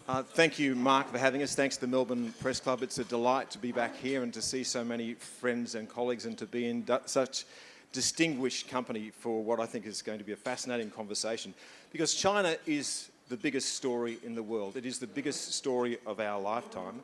Thank you, Mark, for having us. Thanks to the Melbourne Press Club. It's a delight to be back here and to see so many friends and colleagues and to be in such distinguished company for what I think is going to be a fascinating conversation. Because China is the biggest story in the world. It is the biggest story of our lifetime.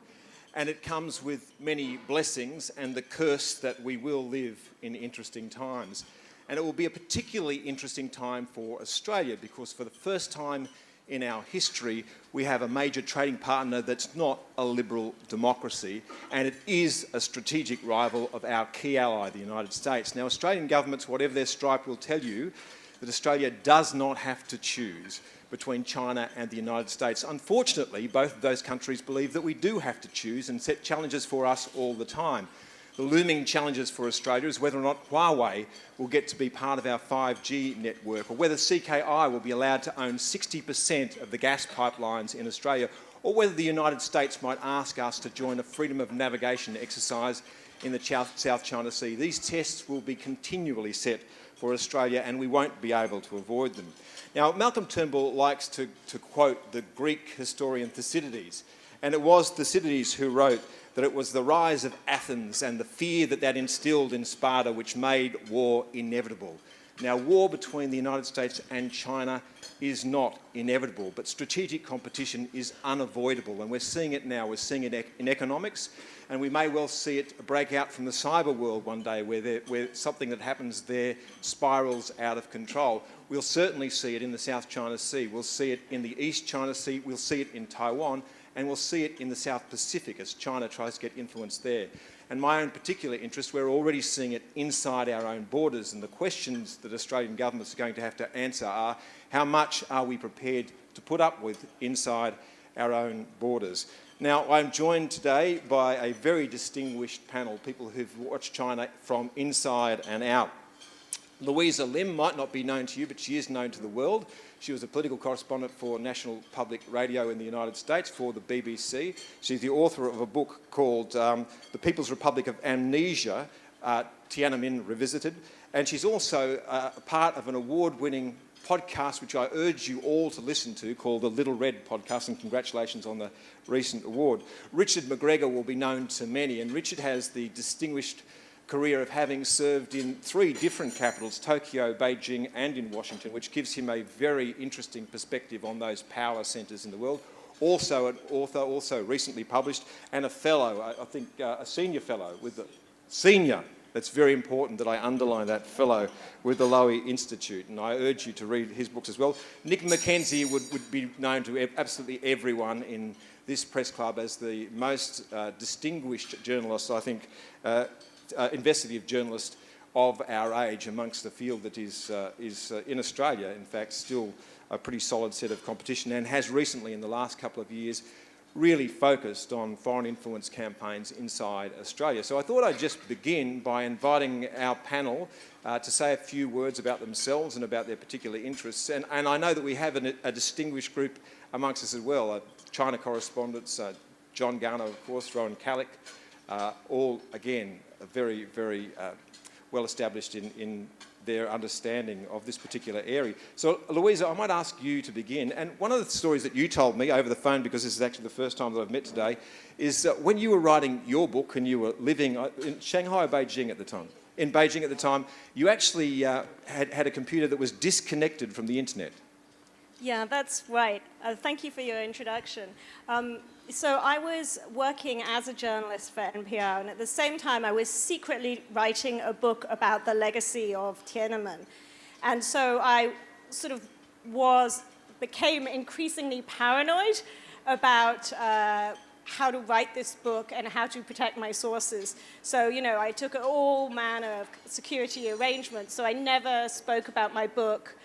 And it comes with many blessings and the curse that we will live in interesting times. And it will be a particularly interesting time for Australia because for the first time in our history, we have a major trading partner that's not a liberal democracy, and it is a strategic rival of our key ally, the United States. Now, Australian governments, whatever their stripe, will tell you that Australia does not have to choose between China and the United States. Unfortunately, both of those countries believe that we do have to choose and set challenges for us all the time. The looming challenges for Australia is whether or not Huawei will get to be part of our 5G network, or whether CKI will be allowed to own 60% of the gas pipelines in Australia, or whether the United States might ask us to join a freedom of navigation exercise in the South China Sea. These tests will be continually set for Australia, and we won't be able to avoid them. Now, Malcolm Turnbull likes to quote the Greek historian Thucydides, and it was Thucydides who wrote that it was the rise of Athens and the fear that instilled in Sparta which made war inevitable. Now, war between the United States and China is not inevitable, but strategic competition is unavoidable, and we're seeing it now. We're seeing it in economics, and we may well see it break out from the cyber world one day where something that happens there spirals out of control. We'll certainly see it in the South China Sea. We'll see it in the East China Sea. We'll see it in Taiwan. And we'll see it in the South Pacific as China tries to get influence there. And my own particular interest, we're already seeing it inside our own borders, and the questions that Australian governments are going to have to answer are, how much are we prepared to put up with inside our own borders? Now, I'm joined today by a very distinguished panel, people who've watched China from inside and out. Louisa Lim might not be known to you, but she is known to the world. She was a political correspondent for National Public Radio in the United States for the BBC. She's the author of a book called The People's Republic of Amnesia, Tiananmen Revisited. And she's also part of an award-winning podcast, which I urge you all to listen to, called the Little Red Podcast, and congratulations on the recent award. Richard McGregor will be known to many, and Richard has the distinguished career of having served in 3 different capitals, Tokyo, Beijing and in Washington, which gives him a very interesting perspective on those power centres in the world. Also an author, also recently published, and a fellow, I think a senior fellow with the senior. That's very important that I underline that, fellow with the Lowy Institute, and I urge you to read his books as well. Nick McKenzie would be known to absolutely everyone in this press club as the most distinguished journalist, I think, investigative journalist of our age amongst the field that is in Australia, in fact, still a pretty solid set of competition, and has recently, in the last couple of years, really focused on foreign influence campaigns inside Australia. So I thought I'd just begin by inviting our panel to say a few words about themselves and about their particular interests. And I know that we have a distinguished group amongst us as well, China correspondents, John Garner, of course, Rowan Callick, all, again, very, very well established in their understanding of this particular area. So, Louisa, I might ask you to begin. And one of the stories that you told me over the phone, because this is actually the first time that I've met today, is when you were writing your book and you were living in Shanghai or Beijing at the time? In Beijing at the time, you actually had a computer that was disconnected from the internet. Yeah, that's right. Thank you for your introduction. So I was working as a journalist for NPR, and at the same time I was secretly writing a book about the legacy of Tiananmen. And so I sort of became increasingly paranoid about how to write this book and how to protect my sources. So, I took all manner of security arrangements, so I never spoke about my book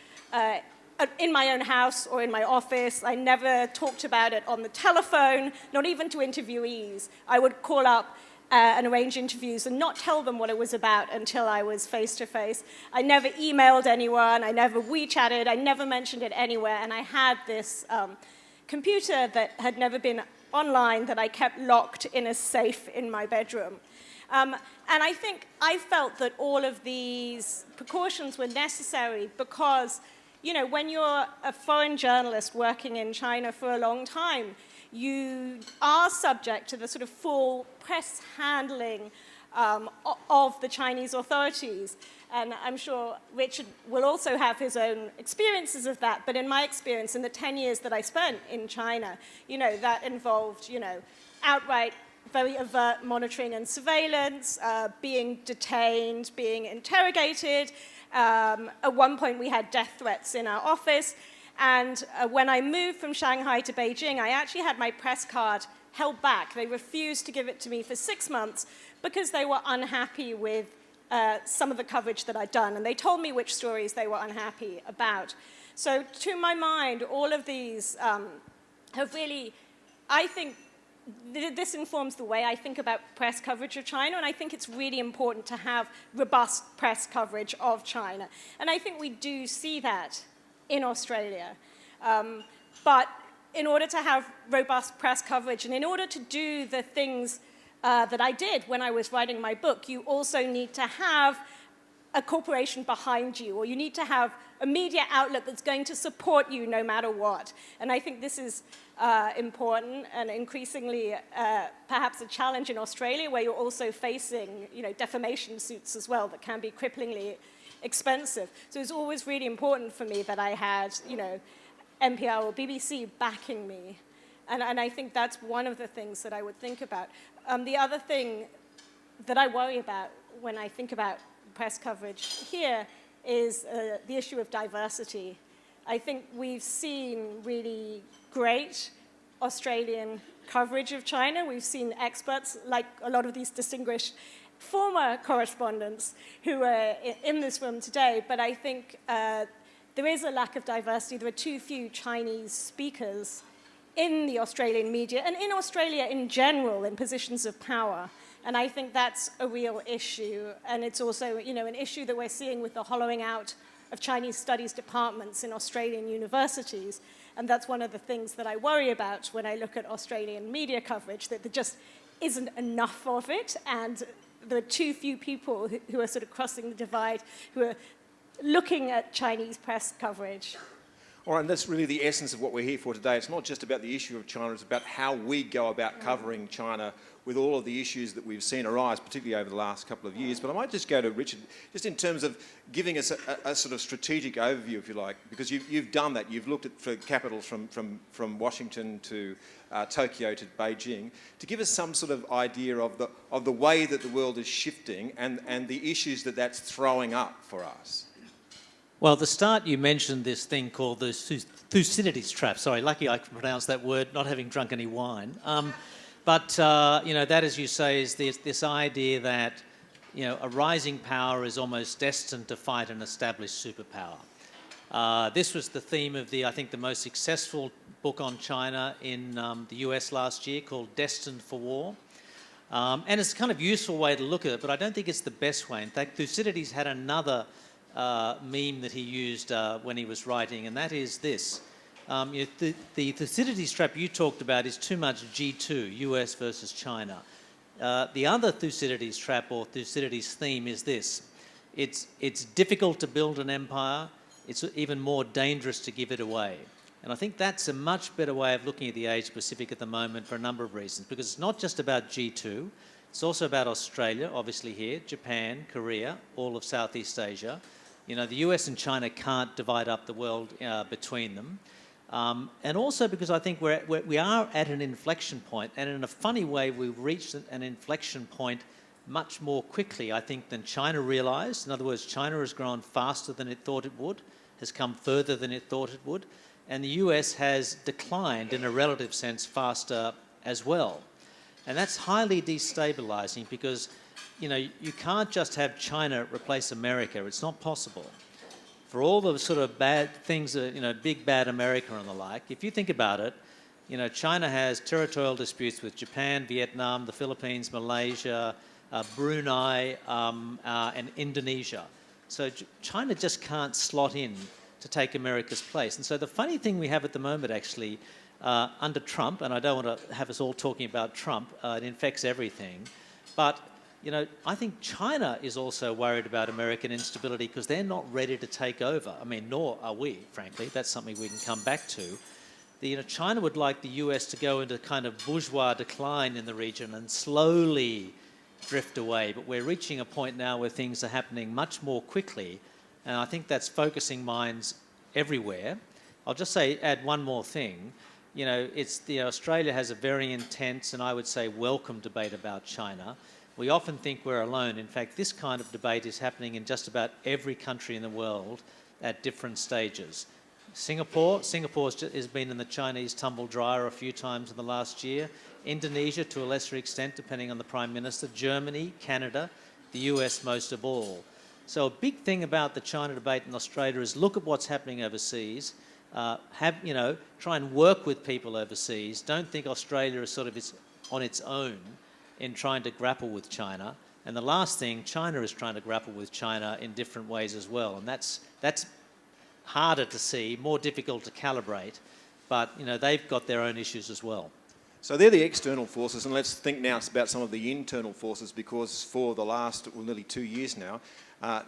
in my own house or in my office. I never talked about it on the telephone, not even to interviewees. I would call up and arrange interviews and not tell them what it was about until I was face-to-face. I never emailed anyone, I never WeChatted, I never mentioned it anywhere, and I had this computer that had never been online that I kept locked in a safe in my bedroom. And I think I felt that all of these precautions were necessary because you know, when you're a foreign journalist working in China for a long time, you are subject to the sort of full press handling of the Chinese authorities. And I'm sure Richard will also have his own experiences of that. But in my experience, in the 10 years that I spent in China, you know, that involved, you know, outright very overt monitoring and surveillance, being detained, being interrogated. At one point, we had death threats in our office. And when I moved from Shanghai to Beijing, I actually had my press card held back. They refused to give it to me for 6 months because they were unhappy with some of the coverage that I'd done. And they told me which stories they were unhappy about. So to my mind, all of these have really, I think, this informs the way I think about press coverage of China, and I think it's really important to have robust press coverage of China. And I think we do see that in Australia. But in order to have robust press coverage, and in order to do the things that I did when I was writing my book, you also need to have a corporation behind you, or you need to have a media outlet that's going to support you no matter what. And I think this is important and increasingly perhaps a challenge in Australia, where you're also facing, you know, defamation suits as well that can be cripplingly expensive. So it's always really important for me that I had, you know, NPR or BBC backing me. And I think that's one of the things that I would think about. The other thing that I worry about when I think about press coverage here is the issue of diversity. I think we've seen really great Australian coverage of China. We've seen experts, like a lot of these distinguished former correspondents who are in this room today, but I think there is a lack of diversity. There are too few Chinese speakers in the Australian media and in Australia in general in positions of power. And I think that's a real issue. And it's also, you know, an issue that we're seeing with the hollowing out of Chinese studies departments in Australian universities. And that's one of the things that I worry about when I look at Australian media coverage, that there just isn't enough of it. And there are too few people who are sort of crossing the divide, who are looking at Chinese press coverage. All right, and that's really the essence of what we're here for today. It's not just about the issue of China, it's about how we go about covering China with all of the issues that we've seen arise, particularly over the last couple of years. But I might just go to Richard, just in terms of giving us a sort of strategic overview, if you like, because you've done that. You've looked at for capitals from Washington to Tokyo to Beijing, to give us some sort of idea of the way that the world is shifting and the issues that that's throwing up for us. Well, at the start you mentioned this thing called the Thucydides trap. Sorry, lucky I can pronounce that word, not having drunk any wine. But you know, that, as you say, is this idea that, you know, a rising power is almost destined to fight an established superpower. This was the theme of I think the most successful book on China in the US last year, called Destined for War. And it's a kind of useful way to look at it, but I don't think it's the best way. In fact, Thucydides had another meme that he used when he was writing, and that is this. You know, the Thucydides trap you talked about is too much G2, US versus China. The other Thucydides trap or Thucydides theme is this. It's difficult to build an empire. It's even more dangerous to give it away. And I think that's a much better way of looking at the Asia Pacific at the moment for a number of reasons, because it's not just about G2. It's also about Australia, obviously here, Japan, Korea, all of Southeast Asia. You know, the US and China can't divide up the world between them. And also because I think we are at an inflection point, and in a funny way, we've reached an inflection point much more quickly, I think, than China realised. In other words, China has grown faster than it thought it would, has come further than it thought it would, and the US has declined in a relative sense faster as well. And that's highly destabilising because, you know, you can't just have China replace America. It's not possible. For all the sort of bad things, you know, big bad America and the like, if you think about it, you know, China has territorial disputes with Japan, Vietnam, the Philippines, Malaysia, Brunei, and Indonesia. So China just can't slot in to take America's place. And so the funny thing we have at the moment, actually, under Trump, and I don't want to have us all talking about Trump, it infects everything, but I think China is also worried about American instability because they're not ready to take over. I mean, nor are we, frankly. That's something we can come back to. China would like the US to go into kind of bourgeois decline in the region and slowly drift away. But we're reaching a point now where things are happening much more quickly. And I think that's focusing minds everywhere. I'll just add one more thing. Australia has a very intense and I would say welcome debate about China. We often think we're alone. In fact, this kind of debate is happening in just about every country in the world at different stages. Singapore has been in the Chinese tumble dryer a few times in the last year. Indonesia, to a lesser extent, depending on the Prime Minister. Germany, Canada, the US most of all. So a big thing about the China debate in Australia is look at what's happening overseas. Try and work with people overseas. Don't think Australia is on its own in trying to grapple with China. And the last thing, China is trying to grapple with China in different ways as well. And that's harder to see, more difficult to calibrate, but they've got their own issues as well. So they're the external forces, and let's think now about some of the internal forces, because for the last nearly 2 years now,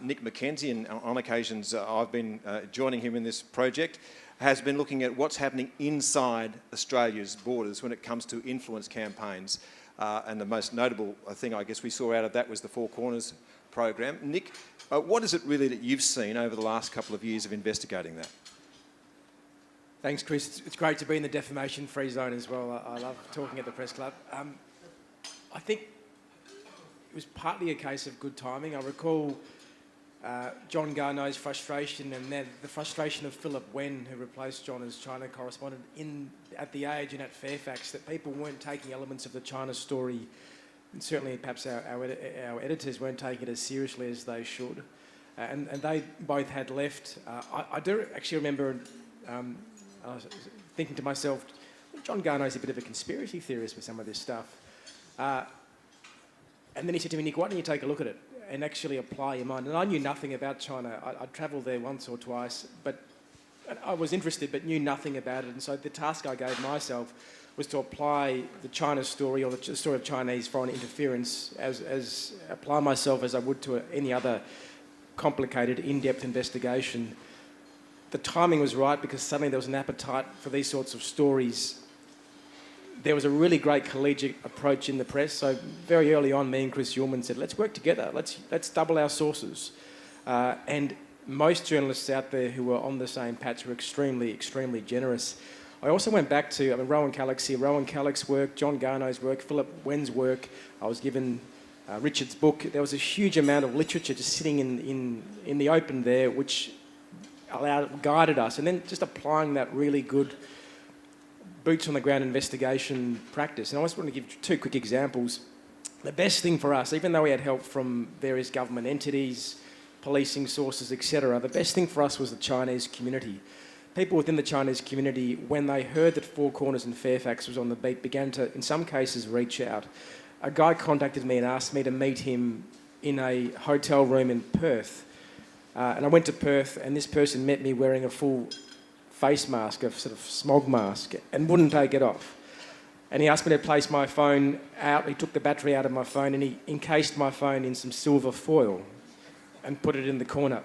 Nick Mackenzie, and on occasions I've been joining him in this project, has been looking at what's happening inside Australia's borders when it comes to influence campaigns. And the most notable thing I guess we saw out of that was the Four Corners program. Nick, what is it really that you've seen over the last couple of years of investigating that? Thanks, Chris. It's great to be in the defamation-free zone as well. I love talking at the press club. I think it was partly a case of good timing. I recall John Garneau's frustration and then the frustration of Philip Wen, who replaced John as China correspondent at The Age and at Fairfax, that people weren't taking elements of the China story, and certainly perhaps our editors weren't taking it as seriously as they should. And they both had left. I do actually remember I was thinking to myself, John Garneau's a bit of a conspiracy theorist with some of this stuff. And then he said to me, Nick, why don't you take a look at it and actually apply your mind? And I knew nothing about China. I'd travelled there once or twice, but I was interested but knew nothing about it. And so the task I gave myself was to apply the China story, or the story of Chinese foreign interference, as apply myself as I would to any other complicated, in-depth investigation. The timing was right because suddenly there was an appetite for these sorts of stories. There was a really great collegiate approach in the press. So very early on, me and Chris Uhlmann said, let's work together. Let's double our sources. And most journalists out there who were on the same patch were extremely, extremely generous. I also went back to Rowan Callick's here, Rowan Callick's work, John Garneau's work, Philip Wen's work. I was given Richard's book. There was a huge amount of literature just sitting in the open there, which guided us, and then just applying that really good boots on the ground investigation practice. And I just want to give two quick examples. The best thing for us, even though we had help from various government entities, policing sources, etc., the best thing for us was the Chinese community. People within the Chinese community, when they heard that Four Corners and Fairfax was on the beat, began to, in some cases, reach out. A guy contacted me and asked me to meet him in a hotel room in Perth. And I went to Perth, and this person met me wearing a full face mask, a sort of smog mask, and wouldn't take it off. And he asked me to place my phone out. He took the battery out of my phone and he encased my phone in some silver foil and put it in the corner.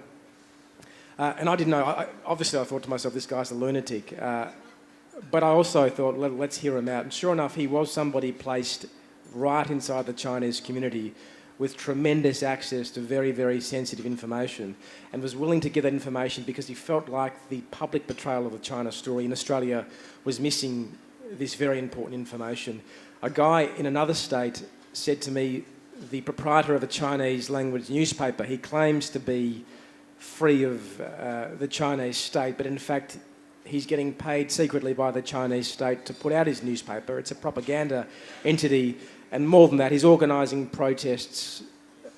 And I didn't know. Obviously, I thought to myself, this guy's a lunatic. But I also thought, let's hear him out. And sure enough, he was somebody placed right inside the Chinese community with tremendous access to very, very sensitive information, and was willing to give that information because he felt like the public portrayal of the China story in Australia was missing this very important information. A guy in another state said to me, the proprietor of a Chinese language newspaper, he claims to be free of the Chinese state, but in fact he's getting paid secretly by the Chinese state to put out his newspaper. It's a propaganda entity. And more than that, he's organising protests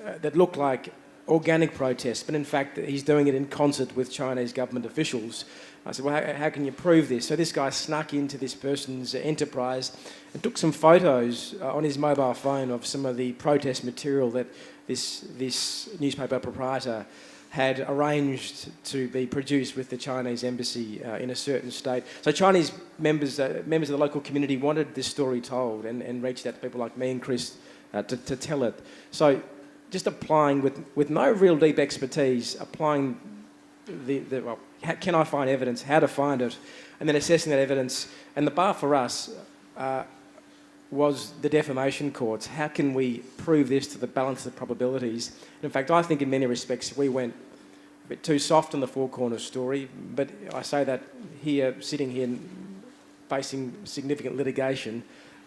that look like organic protests, but in fact he's doing it in concert with Chinese government officials. I said, well, how can you prove this? So this guy snuck into this person's enterprise and took some photos on his mobile phone of some of the protest material that this newspaper proprietor had arranged to be produced with the Chinese embassy in a certain state. So Chinese members of the local community wanted this story told and reached out to people like me and Chris to tell it. So just applying with no real deep expertise, applying can I find evidence, how to find it, and then assessing that evidence. And the bar for us was the defamation courts. How can we prove this to the balance of the probabilities? And in fact, I think in many respects we went a bit too soft on the Four Corners story, but I say that here, sitting here facing significant litigation,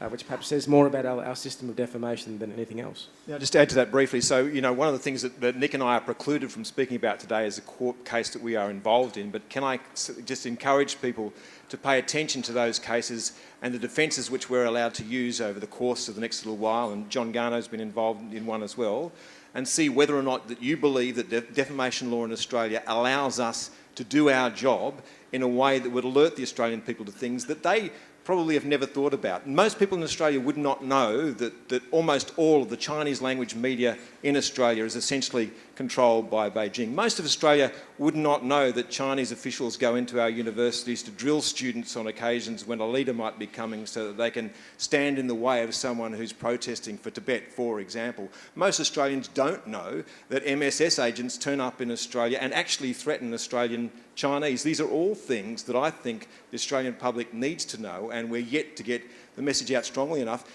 which perhaps says more about our system of defamation than anything else. Now, just to add to that briefly, so, one of the things that Nick and I are precluded from speaking about today is a court case that we are involved in, but can I just encourage people to pay attention to those cases and the defences which we're allowed to use over the course of the next little while, and John Garno's been involved in one as well, and see whether or not that you believe that defamation law in Australia allows us to do our job in a way that would alert the Australian people to things that they probably have never thought about. Most people in Australia would not know that almost all of the Chinese language media in Australia is essentially controlled by Beijing. Most of Australia would not know that Chinese officials go into our universities to drill students on occasions when a leader might be coming so that they can stand in the way of someone who's protesting for Tibet, for example. Most Australians don't know that MSS agents turn up in Australia and actually threaten Australian Chinese. These are all things that I think the Australian public needs to know, and we're yet to get the message out strongly enough.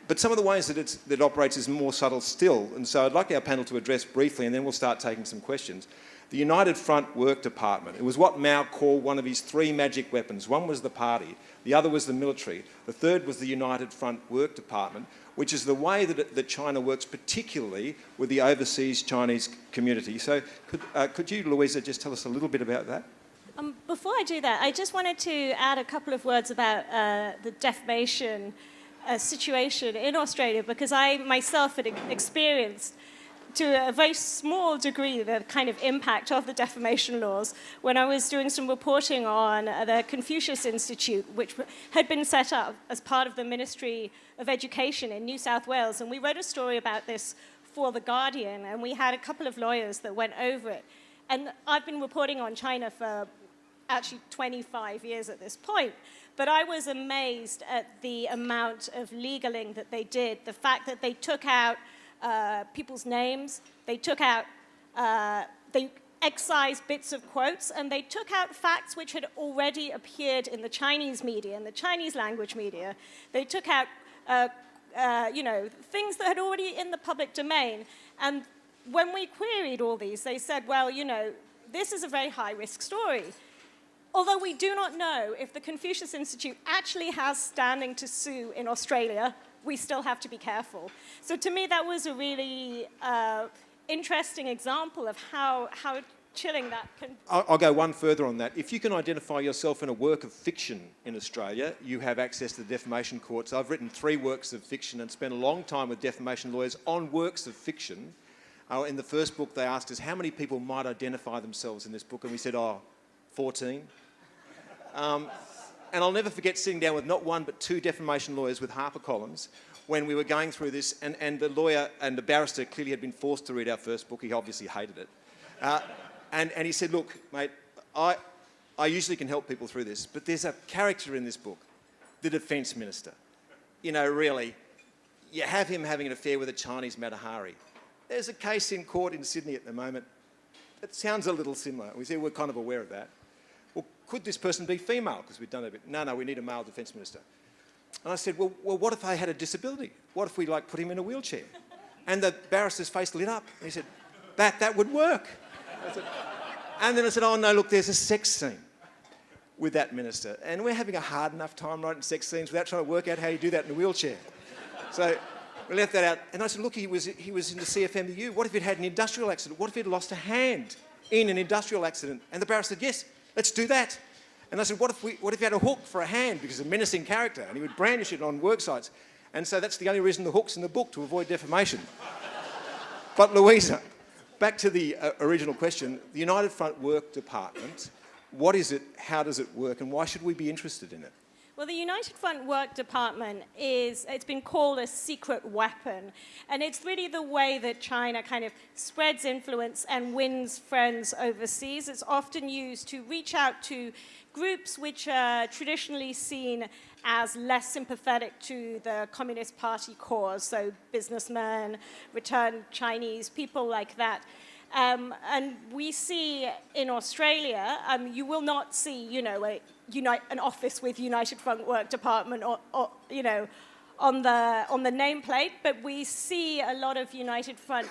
But some of the ways that it operates is more subtle still. And so I'd like our panel to address briefly, and then we'll start taking some questions. The United Front Work Department. It was what Mao called one of his three magic weapons. One was the party, the other was the military, the third was the United Front Work Department, which is the way that China works, particularly with the overseas Chinese community. So could you, Louisa, just tell us a little bit about that? Before I do that, I just wanted to add a couple of words about the defamation situation in Australia, because I myself had experienced to a very small degree the kind of impact of the defamation laws when I was doing some reporting on the Confucius Institute, which had been set up as part of the Ministry of Education in New South Wales. And we wrote a story about this for The Guardian, and we had a couple of lawyers that went over it. And I've been reporting on China for actually 25 years at this point. But I was amazed at the amount of legaling that they did, the fact that they took out people's names, they took out, they excised bits of quotes, and they took out facts which had already appeared in the Chinese media, in the Chinese language media. They took out, things that had already in the public domain. And when we queried all these, they said, well, this is a very high-risk story. Although we do not know if the Confucius Institute actually has standing to sue in Australia, we still have to be careful. So to me, that was a really interesting example of how chilling that can... I'll go one further on that. If you can identify yourself in a work of fiction in Australia, you have access to the defamation courts. I've written 3 works of fiction and spent a long time with defamation lawyers on works of fiction. In the first book, they asked us how many people might identify themselves in this book, and we said, 14. And I'll never forget sitting down with not one but 2 defamation lawyers with HarperCollins when we were going through this, and the lawyer and the barrister clearly had been forced to read our first book. He obviously hated it. And he said, look, mate, I usually can help people through this, but there's a character in this book, the Defence Minister. Really, you have him having an affair with a Chinese Matahari. There's a case in court in Sydney at the moment. It sounds a little similar. We say we're kind of aware of that. Well, could this person be female? Because we've done it a bit. No, we need a male defence minister. And I said, well, what if they had a disability? What if we put him in a wheelchair? And the barrister's face lit up. And he said, that would work. And then I said, oh no, look, there's a sex scene with that minister. And we're having a hard enough time writing sex scenes without trying to work out how you do that in a wheelchair. So we left that out. And I said, look, he was in the CFMEU. What if he'd had an industrial accident? What if he'd lost a hand in an industrial accident? And the barrister said, yes, let's do that. And I said, what if he had a hook for a hand because he's a menacing character and he would brandish it on work sites? And so that's the only reason the hook's in the book, to avoid defamation. But Louisa, back to the original question, the United Front Work Department, what is it, how does it work, and why should we be interested in it? Well, the United Front Work Department it's been called a secret weapon. And it's really the way that China kind of spreads influence and wins friends overseas. It's often used to reach out to groups which are traditionally seen as less sympathetic to the Communist Party cause, so businessmen, returned Chinese, people like that. And we see in Australia, you will not see, you know, an office with United Front Work Department or you know, on the nameplate, but we see a lot of United Front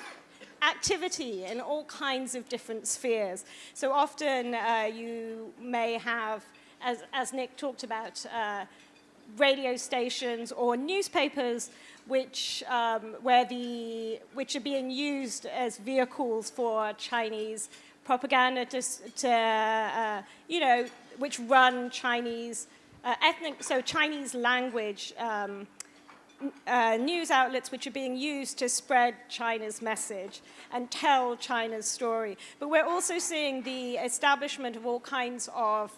activity in all kinds of different spheres. So often you may have, as Nick talked about, radio stations or newspapers which are being used as vehicles for Chinese propaganda you know, which run Chinese Chinese language news outlets which are being used to spread China's message and tell China's story. But we're also seeing the establishment of all kinds of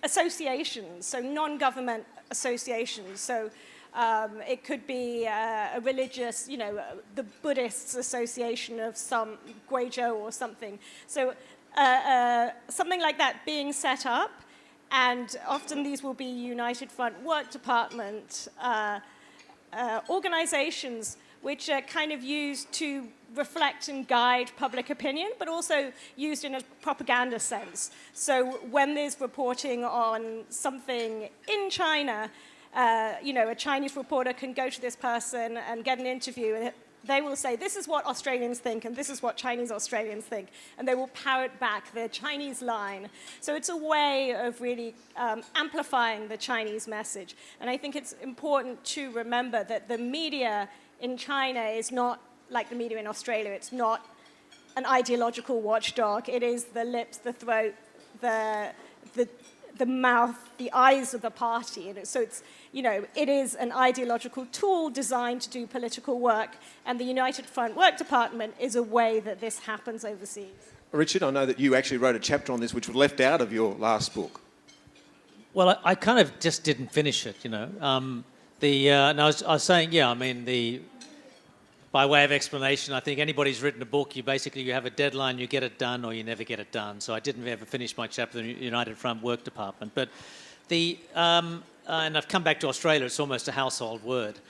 associations, so non-government associations. So it could be a religious, you know, the Buddhists Association of some Guizhou or something. So something like that being set up, and often these will be United Front Work Department organizations which are kind of used to reflect and guide public opinion, but also used in a propaganda sense. So when there's reporting on something in China, you know, a Chinese reporter can go to this person and get an interview, and they will say, this is what Australians think, and this is what Chinese Australians think, and they will parrot back the Chinese line. So it's a way of really amplifying the Chinese message. And I think it's important to remember that the media in China is not like the media in Australia. It's not an ideological watchdog. It is the lips, the throat, the mouth, the eyes of the party. And so it's, you know, it is an ideological tool designed to do political work, and the United Front Work Department is a way that this happens overseas. Richard, I know that you actually wrote a chapter on this which was left out of your last book. Well, I kind of just didn't finish it, you know. And I was saying, yeah, I mean, by way of explanation, I think anybody's written a book, you have a deadline, you get it done, or you never get it done. So I didn't ever finish my chapter in the United Front Work Department. But and I've come back to Australia, it's almost a household word.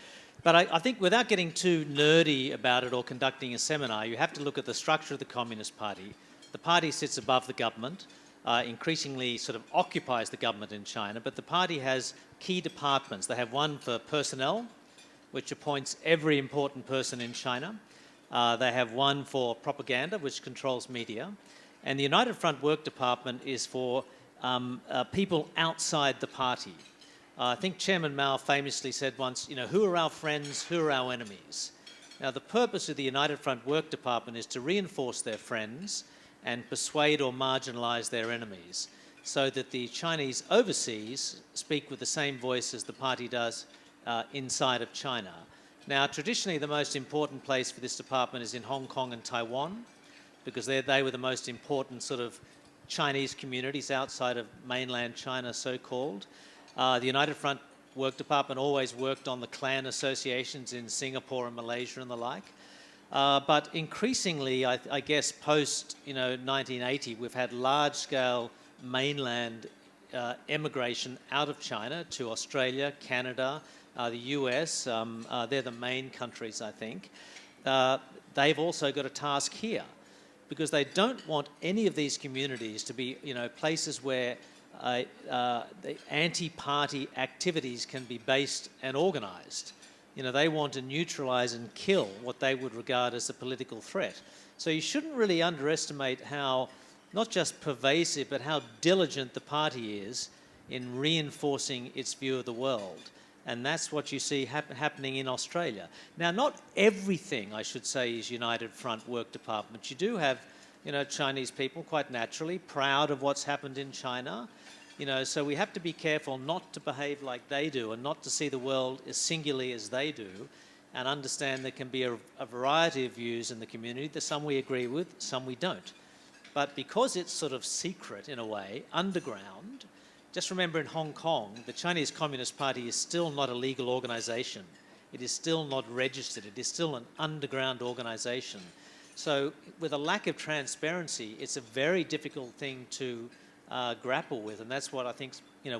But I think without getting too nerdy about it or conducting a seminar, you have to look at the structure of the Communist Party. The party sits above the government, increasingly sort of occupies the government in China, but the party has key departments. They have one for personnel, which appoints every important person in China. They have one for propaganda, which controls media. And the United Front Work Department is for people outside the party. I think Chairman Mao famously said once, you know, who are our friends, who are our enemies? Now, the purpose of the United Front Work Department is to reinforce their friends and persuade or marginalise their enemies, so that the Chinese overseas speak with the same voice as the party does inside of China. Now, traditionally, the most important place for this department is in Hong Kong and Taiwan, because they were the most important sort of Chinese communities outside of mainland China, so-called. The United Front Work Department always worked on the clan associations in Singapore and Malaysia and the like. But increasingly, I guess, post 1980, we've had large-scale mainland emigration out of China to Australia, Canada, the US. They're the main countries, I think. They've also got a task here, because they don't want any of these communities to be, places where the anti-party activities can be based and organised. They want to neutralise and kill what they would regard as a political threat. So you shouldn't really underestimate how, not just pervasive, but how diligent the party is in reinforcing its view of the world. And that's what you see happening in Australia. Now, not everything, I should say, is United Front Work Department. You do have, Chinese people, quite naturally, proud of what's happened in China. So we have to be careful not to behave like they do and not to see the world as singularly as they do, and understand there can be a variety of views in the community. There's some we agree with, some we don't. But because it's sort of secret in a way, underground, just remember in Hong Kong, the Chinese Communist Party is still not a legal organisation. It is still not registered. It is still an underground organisation. So with a lack of transparency, it's a very difficult thing to grapple with, and that's what I think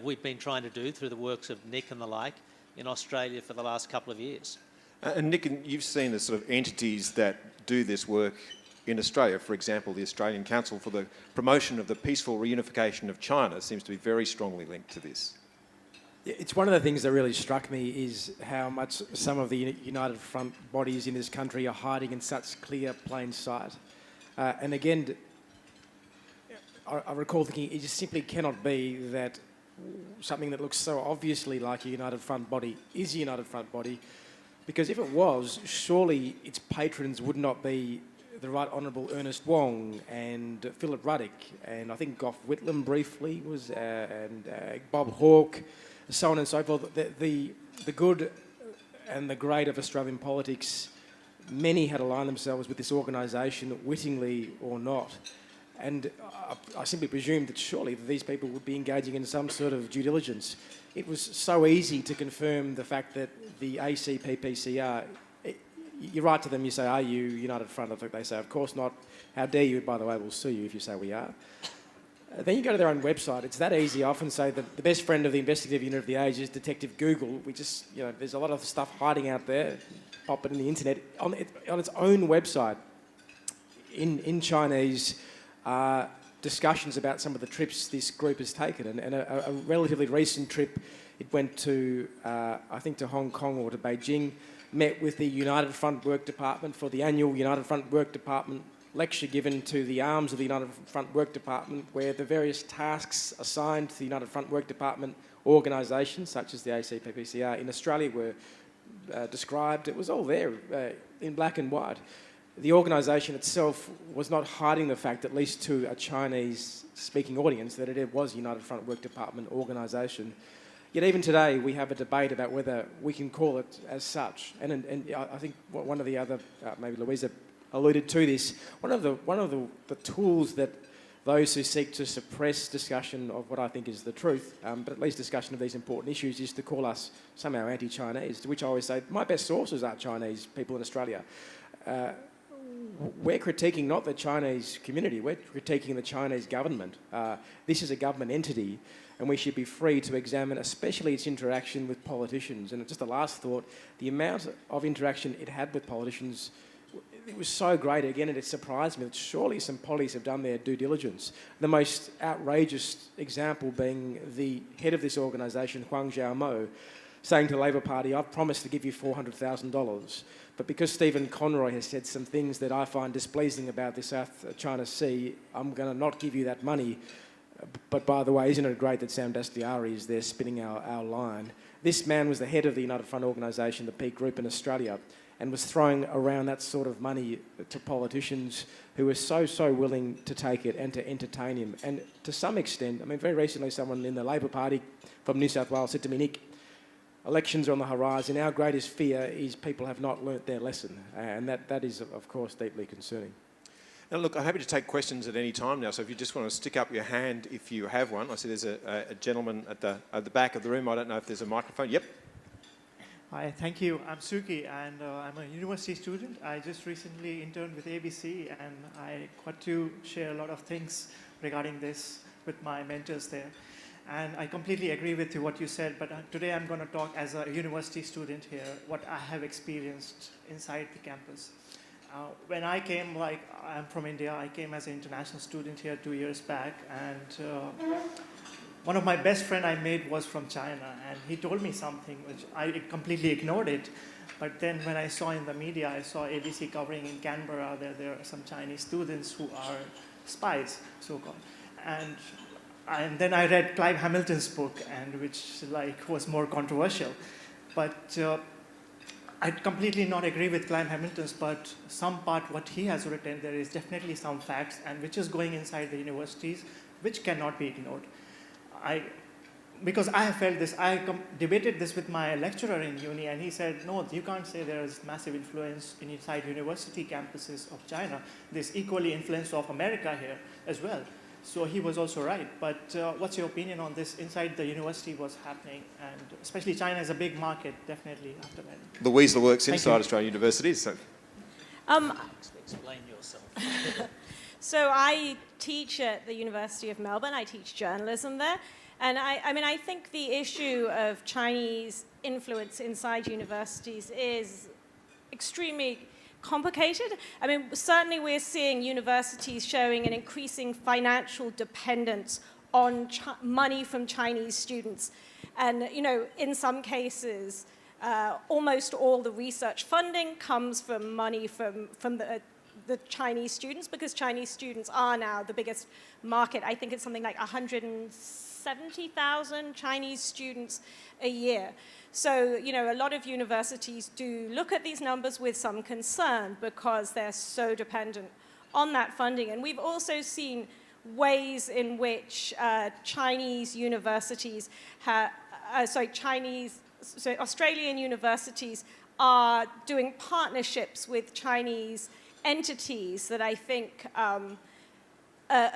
we've been trying to do through the works of Nick and the like in Australia for the last couple of years. And Nick, you've seen the sort of entities that do this work in Australia. For example, the Australian Council for the Promotion of the Peaceful Reunification of China seems to be very strongly linked to this. It's one of the things that really struck me is how much some of the United Front bodies in this country are hiding in such clear, plain sight. And again, I recall thinking it just simply cannot be that something that looks so obviously like a United Front body is a United Front body, because if it was, surely its patrons would not be the Right Honourable Ernest Wong and Philip Ruddock, and I think Gough Whitlam briefly was, and Bob Hawke, so on and so forth. The good and the great of Australian politics, many had aligned themselves with this organisation, wittingly or not. And I simply presumed that surely these people would be engaging in some sort of due diligence. It was so easy to confirm the fact that the ACPPCR, you write to them, you say, are you United Front? I think they say, of course not. How dare you? By the way, we'll sue you if you say we are. Then you go to their own website. It's that easy. I often say that the best friend of the investigative unit of the Age is Detective Google. We just, there's a lot of stuff hiding out there. Pop it in the internet. On its own website, in Chinese, discussions about some of the trips this group has taken. And a relatively recent trip, it went to, I think, to Hong Kong or to Beijing, met with the United Front Work Department for the annual United Front Work Department lecture given to the arms of the United Front Work Department, where the various tasks assigned to the United Front Work Department organisations, such as the ACPPCR in Australia, were described. It was all there in black and white. The organisation itself was not hiding the fact, at least to a Chinese-speaking audience, that it was a United Front Work Department organisation. Yet even today, we have a debate about whether we can call it as such. And I think one of the other, maybe Louisa alluded to this, one of the tools that those who seek to suppress discussion of what I think is the truth, but at least discussion of these important issues, is to call us somehow anti-Chinese, to which I always say, my best sources are Chinese people in Australia. We're critiquing not the Chinese community, we're critiquing the Chinese government. This is a government entity, and we should be free to examine especially its interaction with politicians. And just a last thought, the amount of interaction it had with politicians, it was so great, again, it surprised me that surely some pollies have done their due diligence. The most outrageous example being the head of this organisation, Huang Xiaomo, saying to the Labor Party, I've promised to give you $400,000, but because Stephen Conroy has said some things that I find displeasing about the South China Sea, I'm going to not give you that money. But by the way, isn't it great that Sam Dastyari is there spinning our line? This man was the head of the United Front organisation, the Peak Group in Australia, and was throwing around that sort of money to politicians who were so willing to take it and to entertain him. And to some extent, I mean, very recently someone in the Labor Party from New South Wales said to me, Nick, elections are on the horizon. Our greatest fear is people have not learnt their lesson. And that is, of course, deeply concerning. Now, look, I'm happy to take questions at any time now, so if you just want to stick up your hand if you have one. I see there's a gentleman at the back of the room. I don't know if there's a microphone. Yep. Hi, thank you. I'm Suki, and I'm a university student. I just recently interned with ABC, and I got to share a lot of things regarding this with my mentors there. And I completely agree with you what you said, but today I'm going to talk as a university student here, what I have experienced inside the campus. When I came, I'm from India, I came as an international student here 2 years back, and one of my best friends I made was from China, and he told me something which I completely ignored it. But then when I saw in the media, I saw ABC covering in Canberra that there are some Chinese students who are spies, so-called. And then I read Clive Hamilton's book, and which was more controversial. But I completely not agree with Clive Hamilton's, but some part what he has written, there is definitely some facts, and which is going inside the universities, which cannot be ignored. Because I have felt this, I debated this with my lecturer in uni, and he said, no, you can't say there is massive influence inside university campuses of China. There's equally influence of America here as well. So he was also right. But what's your opinion on this inside the university, what's happening? And especially China is a big market, definitely, after that. Louisa works inside Australian universities. So. Explain yourself. So I teach at the University of Melbourne. I teach journalism there. And I mean, I think the issue of Chinese influence inside universities is extremely complicated. I mean, certainly we're seeing universities showing an increasing financial dependence on money from Chinese students. And, you know, in some cases, almost all the research funding comes from money from the Chinese students, because Chinese students are now the biggest market. I think it's something like 170,000 Chinese students a year. So, you know, a lot of universities do look at these numbers with some concern because they're so dependent on that funding. And we've also seen ways in which Chinese universities Australian universities are doing partnerships with Chinese entities that I think are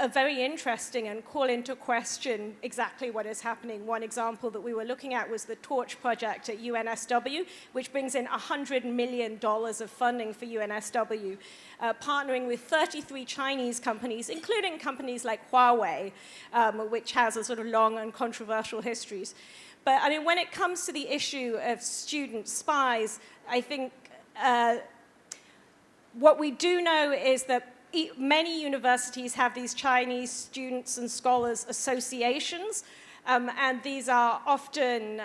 very interesting and call into question exactly what is happening. One example that we were looking at was the Torch project at UNSW, which brings in $100 million of funding for UNSW, partnering with 33 Chinese companies, including companies like Huawei, which has a sort of long and controversial histories. But I mean, when it comes to the issue of student spies, I think what we do know is that many universities have these Chinese students and scholars associations, and these are often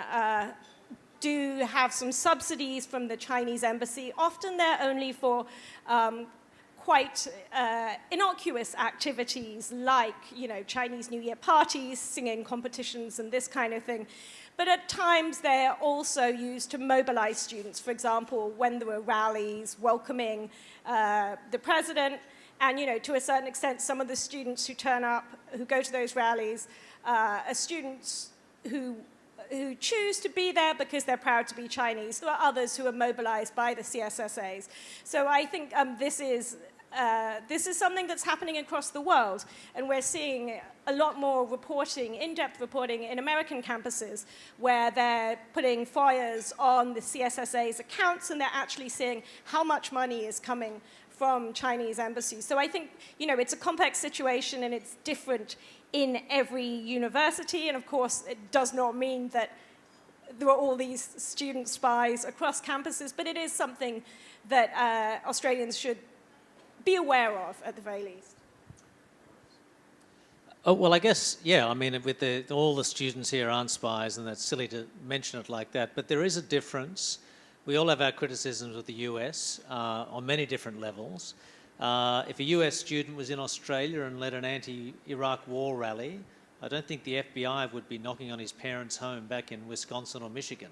do have some subsidies from the Chinese embassy. Often they're only for quite innocuous activities like, you know, Chinese New Year parties, singing competitions, and this kind of thing. But at times they're also used to mobilize students. For example, when there were rallies welcoming the president, and, you know, to a certain extent, some of the students who turn up, who go to those rallies, are students who choose to be there because they're proud to be Chinese. There are others who are mobilized by the CSSAs. So I think this is something that's happening across the world, and we're seeing a lot more reporting, in-depth reporting in American campuses, where they're putting fires on the CSSA's accounts, and they're actually seeing how much money is coming from Chinese embassies. So I think, you know, it's a complex situation, and it's different in every university. And of course, it does not mean that there are all these student spies across campuses, but it is something that Australians should be aware of at the very least. Oh, well, I guess, yeah, I mean, with all the students here aren't spies, and that's silly to mention it like that, but there is a difference. We all have our criticisms of the US on many different levels. If a US student was in Australia and led an anti-Iraq war rally, I don't think the FBI would be knocking on his parents' home back in Wisconsin or Michigan.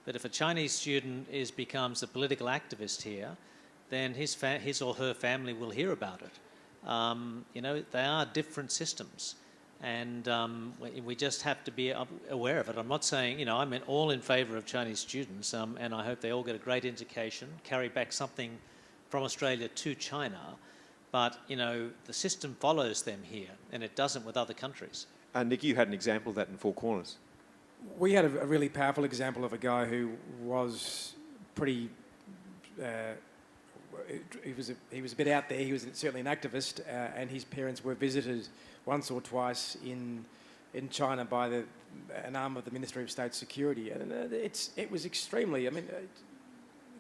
But if a Chinese student becomes a political activist here, then his or her family will hear about it. You know, they are different systems. And we just have to be aware of it. I'm not saying, you know, I'm all in favour of Chinese students, and I hope they all get a great education, carry back something from Australia to China. But, you know, the system follows them here, and it doesn't with other countries. Nick, you had an example of that in Four Corners. We had a really powerful example of a guy who was pretty... he was a bit out there. He was certainly an activist, and his parents were visited once or twice in China by an arm of the Ministry of State Security, and it was extremely. I mean,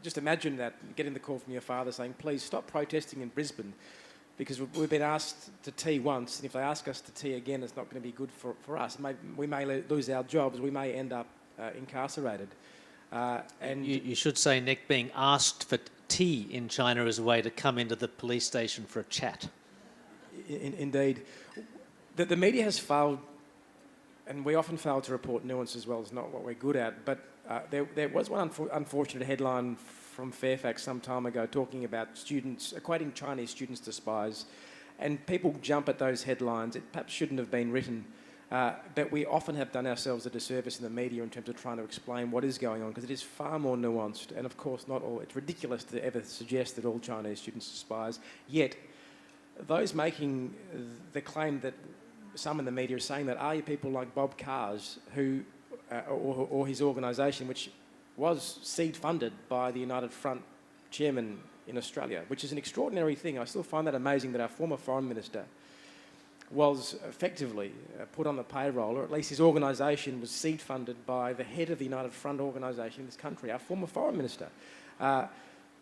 just imagine that, getting the call from your father saying, "Please stop protesting in Brisbane, because we've been asked to tea once, and if they ask us to tea again, it's not going to be good for us. We may lose our jobs. We may end up incarcerated." And you should say, Nick, being asked for tea in China is a way to come into the police station for a chat. Indeed. The media has failed, and we often fail to report nuance as well as not what we're good at, but there was one unfortunate headline from Fairfax some time ago talking about students, equating Chinese students to spies, and people jump at those headlines. It perhaps shouldn't have been written, but we often have done ourselves a disservice in the media in terms of trying to explain what is going on, because it is far more nuanced, and of course not all. It's ridiculous to ever suggest that all Chinese students are spies, yet those making the claim that some in the media are saying that are people like Bob Carrs, who, or his organisation, which was seed funded by the United Front chairman in Australia, which is an extraordinary thing. I still find that amazing that our former foreign minister was effectively put on the payroll, or at least his organisation was seed funded by the head of the United Front organisation in this country, our former foreign minister.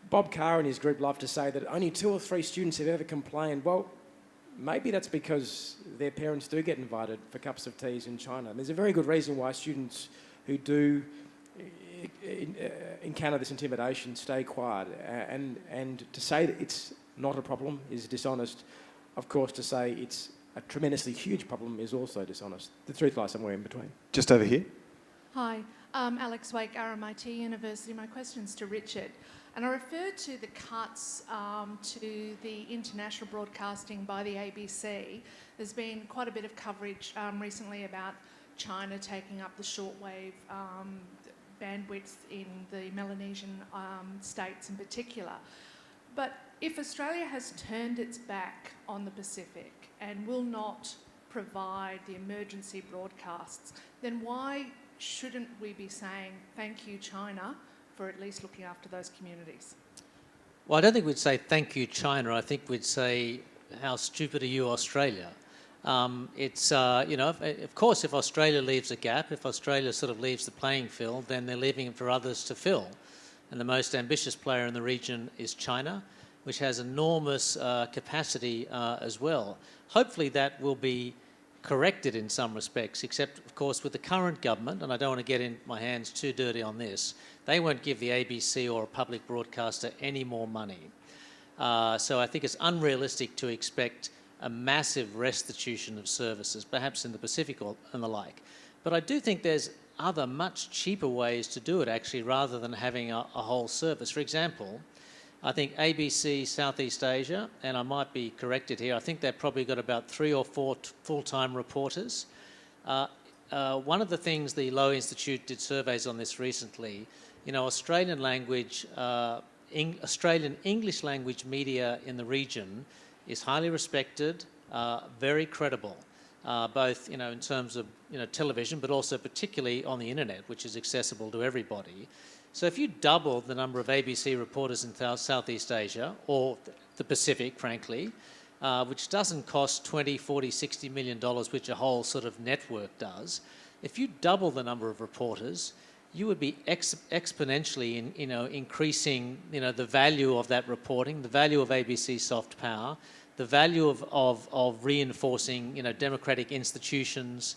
Bob Carr and his group love to say that only 2 or 3 students have ever complained. Well, maybe that's because their parents do get invited for cups of teas in China. And there's a very good reason why students who do encounter this intimidation stay quiet. And to say that it's not a problem is dishonest. Of course, to say it's a tremendously huge problem is also dishonest. The truth lies somewhere in between. Just over here. Hi, Alex Wake, RMIT University. My question's to Richard. And I refer to the cuts to the international broadcasting by the ABC. There's been quite a bit of coverage recently about China taking up the shortwave bandwidth in the Melanesian states in particular. But if Australia has turned its back on the Pacific and will not provide the emergency broadcasts, then why shouldn't we be saying thank you, China, for at least looking after those communities? Well, I don't think we'd say thank you, China. I think we'd say how stupid are you, Australia? Of course, if Australia leaves a gap, if Australia sort of leaves the playing field, then they're leaving it for others to fill. And the most ambitious player in the region is China, which has enormous capacity as well. Hopefully that will be corrected in some respects, except, of course, with the current government, and I don't want to get in my hands too dirty on this, they won't give the ABC or a public broadcaster any more money. So I think it's unrealistic to expect a massive restitution of services, perhaps in the Pacific and the like. But I do think there's other much cheaper ways to do it, actually, rather than having a whole service. For example, I think ABC Southeast Asia, and I might be corrected here, I think they've probably got about 3 or 4 full-time reporters. One of the things the Lowe Institute did surveys on this recently, Australian English language media in the region is highly respected, very credible, both in terms of television, but also particularly on the internet, which is accessible to everybody. So if you double the number of ABC reporters in Southeast Asia, or the Pacific, frankly, which doesn't cost $20, $40, $60 million, which a whole sort of network does, if you double the number of reporters, you would be exponentially increasing the value of that reporting, the value of ABC soft power, the value of reinforcing democratic institutions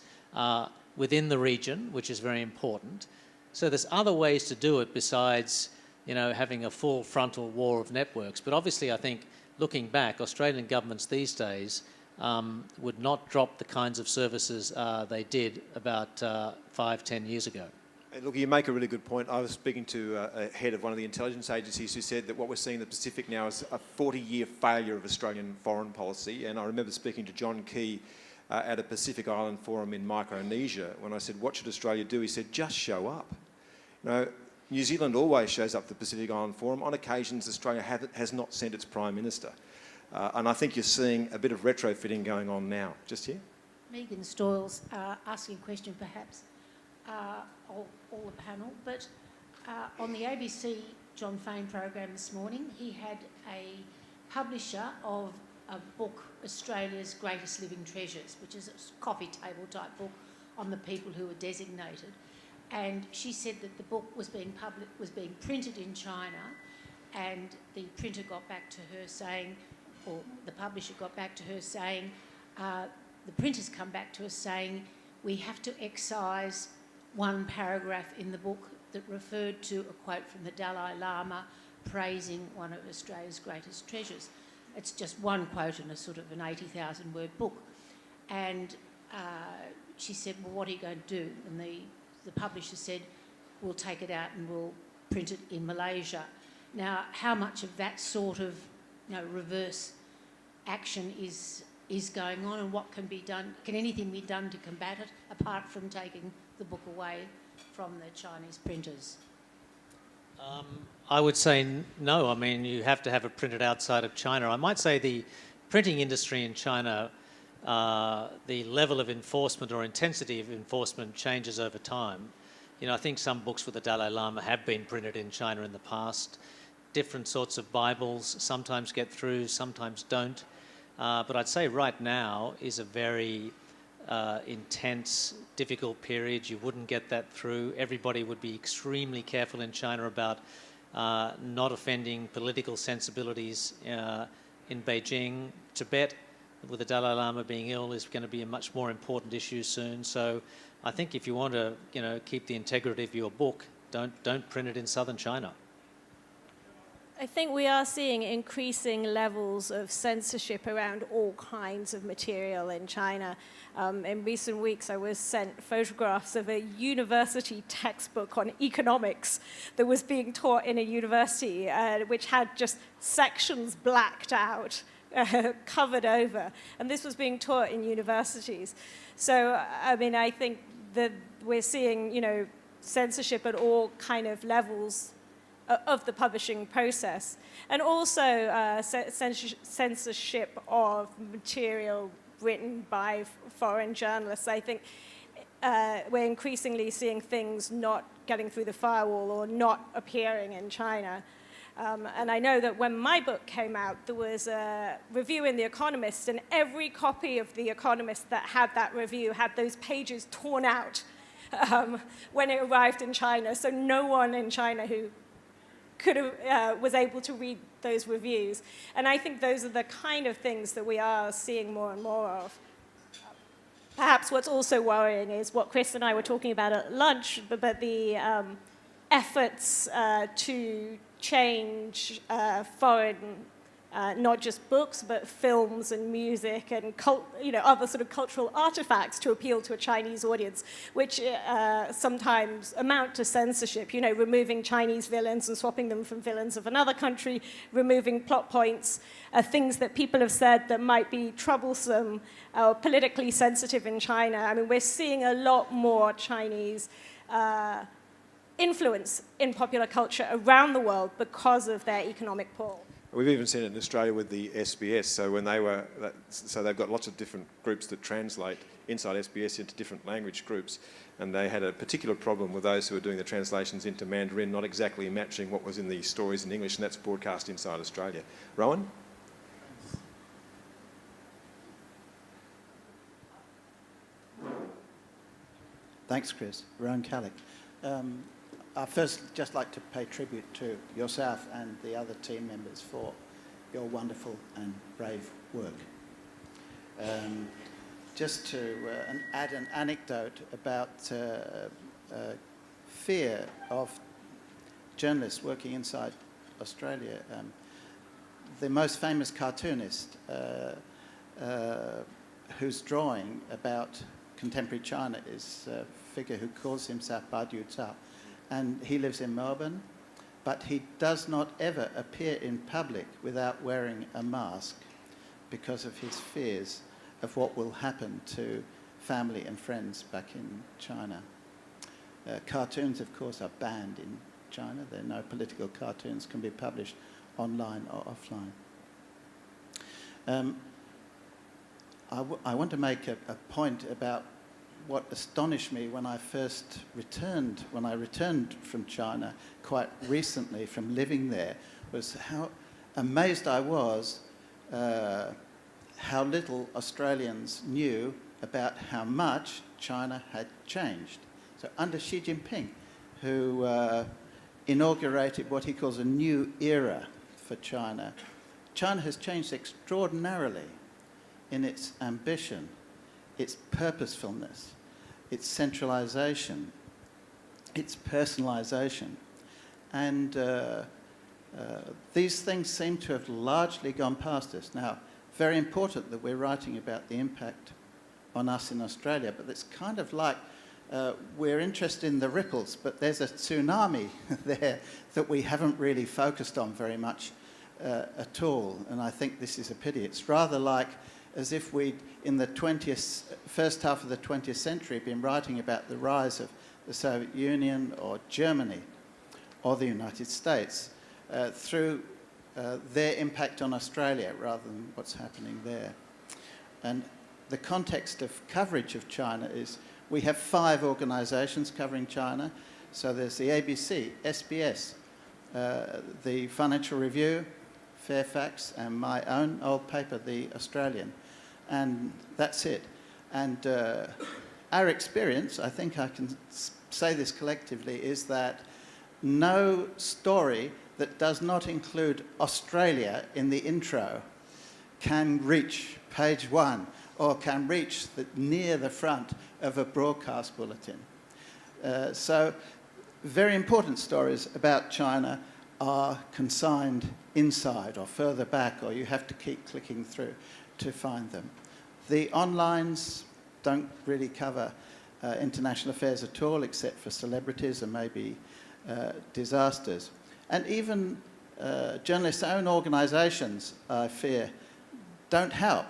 within the region, which is very important. So there's other ways to do it besides having a full frontal war of networks. But obviously I think looking back, Australian governments these days would not drop the kinds of services they did about 5-10 years ago. Look, you make a really good point. I was speaking to a head of one of the intelligence agencies who said that what we're seeing in the Pacific now is a 40-year failure of Australian foreign policy. And I remember speaking to John Key at a Pacific Island forum in Micronesia. When I said, what should Australia do? He said, just show up. New Zealand always shows up at the Pacific Island Forum. On occasions, Australia has not sent its Prime Minister. And I think you're seeing a bit of retrofitting going on now. Just here. Megan Stoyles asking a question perhaps all the panel, but on the ABC John Fane program this morning, he had a publisher of a book, Australia's Greatest Living Treasures, which is a coffee table type book on the people who were designated. And she said that the book was being printed in China, and the printer got back to her saying, or the publisher got back to her saying, the printer's come back to us saying, we have to excise one paragraph in the book that referred to a quote from the Dalai Lama praising one of Australia's greatest treasures. It's just one quote in a sort of an 80,000 word book. And she said, well, what are you going to do? And the publisher said, we'll take it out and we'll print it in Malaysia. Now, how much of that sort of reverse action is going on, and what can be done? Can anything be done to combat it apart from taking the book away from the Chinese printers? I would say no. I mean, you have to have it printed outside of China. I might say the printing industry in China, the level of enforcement or intensity of enforcement changes over time. I think some books with the Dalai Lama have been printed in China in the past. Different sorts of Bibles sometimes get through, sometimes don't. But I'd say right now is a very intense, difficult period. You wouldn't get that through. Everybody would be extremely careful in China about not offending political sensibilities in Beijing. Tibet, with the Dalai Lama being ill, is going to be a much more important issue soon. So I think if you want to, keep the integrity of your book, don't print it in southern China. I think we are seeing increasing levels of censorship around all kinds of material in China. In recent weeks, I was sent photographs of a university textbook on economics that was being taught in a university, which had just sections blacked out, covered over. And this was being taught in universities. So, I think that we're seeing, censorship at all kind of levels of the publishing process, and also censorship of material written by foreign journalists. I think we're increasingly seeing things not getting through the firewall or not appearing in China. And I know that when my book came out, there was a review in The Economist, and every copy of The Economist that had that review had those pages torn out when it arrived in China. So no one in China who was able to read those reviews. And I think those are the kind of things that we are seeing more and more of. Perhaps what's also worrying is what Chris and I were talking about at lunch, but the efforts to change foreign, not just books, but films and music and other sort of cultural artifacts to appeal to a Chinese audience, which sometimes amount to censorship, removing Chinese villains and swapping them from villains of another country, removing plot points, things that people have said that might be troublesome or politically sensitive in China. We're seeing a lot more Chinese influence in popular culture around the world because of their economic pull. We've even seen it in Australia with the SBS. So they've got lots of different groups that translate inside SBS into different language groups, and they had a particular problem with those who were doing the translations into Mandarin, not exactly matching what was in the stories in English, and that's broadcast inside Australia. Rowan? Thanks, Chris. Rowan Callick. I'd first just like to pay tribute to yourself and the other team members for your wonderful and brave work. Just to add an anecdote about fear of journalists working inside Australia. The most famous cartoonist whose drawing about contemporary China is a figure who calls himself Badiu Cao. And he lives in Melbourne, but he does not ever appear in public without wearing a mask because of his fears of what will happen to family and friends back in China. Cartoons, of course, are banned in China. There are no political cartoons can be published online or offline. I want to make a point about what astonished me when I returned from China quite recently from living there, was how amazed I was how little Australians knew about how much China had changed. So under Xi Jinping, who inaugurated what he calls a new era for China, China has changed extraordinarily in its ambition, its purposefulness, its centralisation, its personalisation. And these things seem to have largely gone past us. Now, very important that we're writing about the impact on us in Australia, but it's kind of like we're interested in the ripples, but there's a tsunami there that we haven't really focused on very much at all. And I think this is a pity. It's rather like as if we'd, in the first half of the 20th century, been writing about the rise of the Soviet Union or Germany or the United States through their impact on Australia rather than what's happening there. And the context of coverage of China is we have 5 organisations covering China. So there's the ABC, SBS, the Financial Review, Fairfax, and my own old paper, The Australian. And that's it. And our experience, I think I can say this collectively, is that no story that does not include Australia in the intro can reach page 1 or can reach near the front of a broadcast bulletin. So very important stories about China are consigned inside or further back, or you have to keep clicking through to find them. The onlines don't really cover international affairs at all, except for celebrities and maybe disasters. And even journalists' own organisations, I fear, don't help.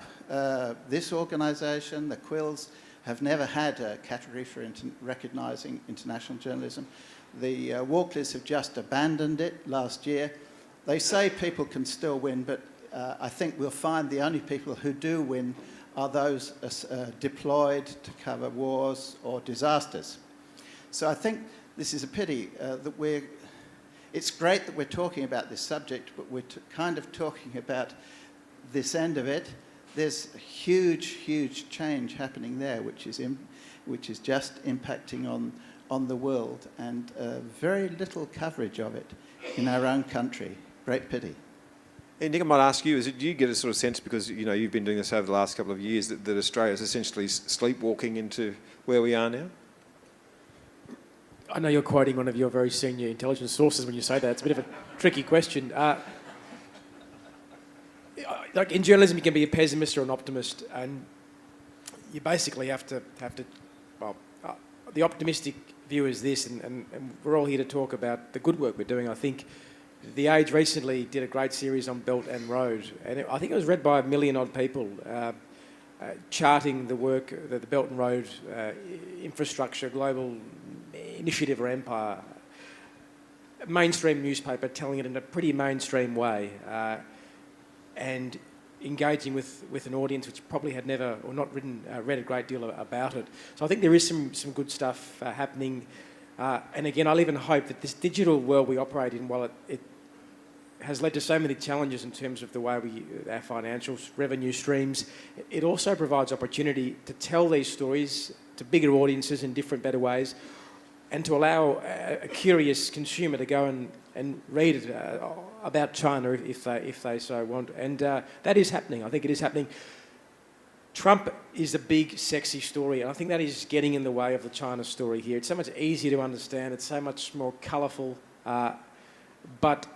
This organisation, the Quills, have never had a category for recognising international journalism. The Walkleys have just abandoned it last year. They say people can still win, but I think we'll find the only people who do win are those deployed to cover wars or disasters. So I think this is a pity that it's great that we're talking about this subject, but we're kind of talking about this end of it. There's a huge, huge change happening there, which is just impacting on the world, and very little coverage of it in our own country. Great pity. Hey, Nick, I might ask you, do you get a sort of sense, because you've been doing this over the last couple of years, that Australia is essentially sleepwalking into where we are now? I know you're quoting one of your very senior intelligence sources when you say that. It's a bit of a tricky question. Like in journalism, you can be a pessimist or an optimist, and you basically have to. Well, the optimistic view is this, and we're all here to talk about the good work we're doing. I think The Age recently did a great series on Belt and Road, and I think it was read by 1 million odd people, charting the work that the Belt and Road infrastructure, global initiative or empire, mainstream newspaper telling it in a pretty mainstream way, and engaging with an audience which probably had never or not read a great deal about it. So I think there is some good stuff happening. And again, I'll even hope that this digital world we operate in, while it has led to so many challenges in terms of the way our financial revenue streams, it also provides opportunity to tell these stories to bigger audiences in different, better ways, and to allow a curious consumer to go and read about China if they so want. And that is happening. I think it is happening. Trump is a big, sexy story, and I think that is getting in the way of the China story here. It's so much easier to understand. It's so much more colourful. But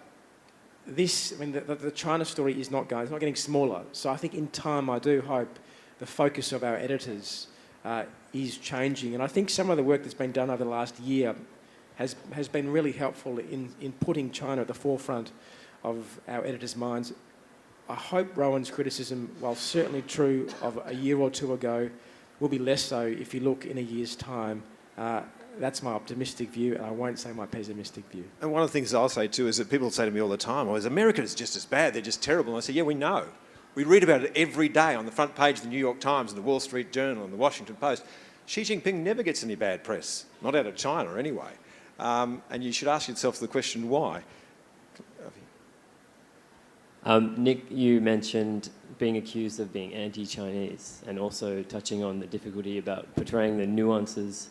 the China story is not going. It's not getting smaller. So I think in time, I do hope the focus of our editors is changing. And I think some of the work that's been done over the last year has been really helpful in putting China at the forefront of our editors' minds. I hope Rowan's criticism, while certainly true of a year or two ago, will be less so if you look in a year's time. That's my optimistic view, and I won't say my pessimistic view. And one of the things I'll say too is that people say to me all the time, America is just as bad, they're just terrible. And I say, yeah, we know. We read about it every day on the front page of the New York Times and the Wall Street Journal and the Washington Post. Xi Jinping never gets any bad press, not out of China anyway. And you should ask yourself the question, why? Nick, you mentioned being accused of being anti-Chinese and also touching on the difficulty about portraying the nuances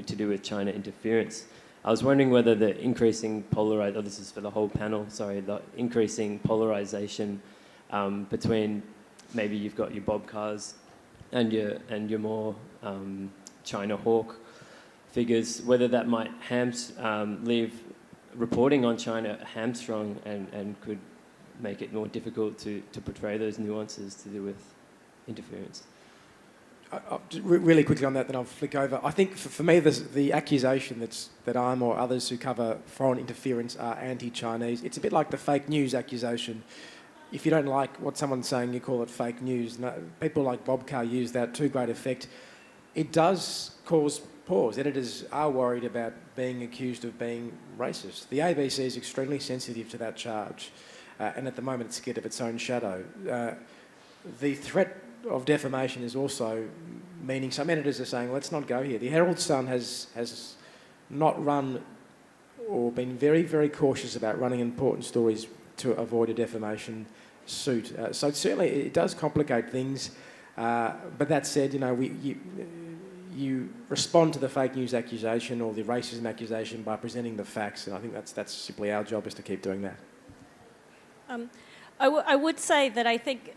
to do with China interference. I was wondering whether the increasing this is for the whole panel, the increasing polarization between maybe you've got your Bob Carrs and your more China hawk figures, whether that might leave reporting on China hamstrung and could make it more difficult to portray those nuances to do with interference. Really quickly on that, then I'll flick over. I think for me, the accusation that I'm or others who cover foreign interference are anti-Chinese. It's a bit like the fake news accusation. If you don't like what someone's saying, you call it fake news. No, people like Bob Carr use that to great effect. It does cause pause. Editors are worried about being accused of being racist. The ABC is extremely sensitive to that charge, and at the moment it's scared of its own shadow. The threat of defamation is also meaning some editors are saying, let's not go here. The Herald Sun has not run or been very, very cautious about running important stories to avoid a defamation suit. So certainly it does complicate things. But that said, you respond to the fake news accusation or the racism accusation by presenting the facts, and I think that's simply our job, is to keep doing that. I would say that I think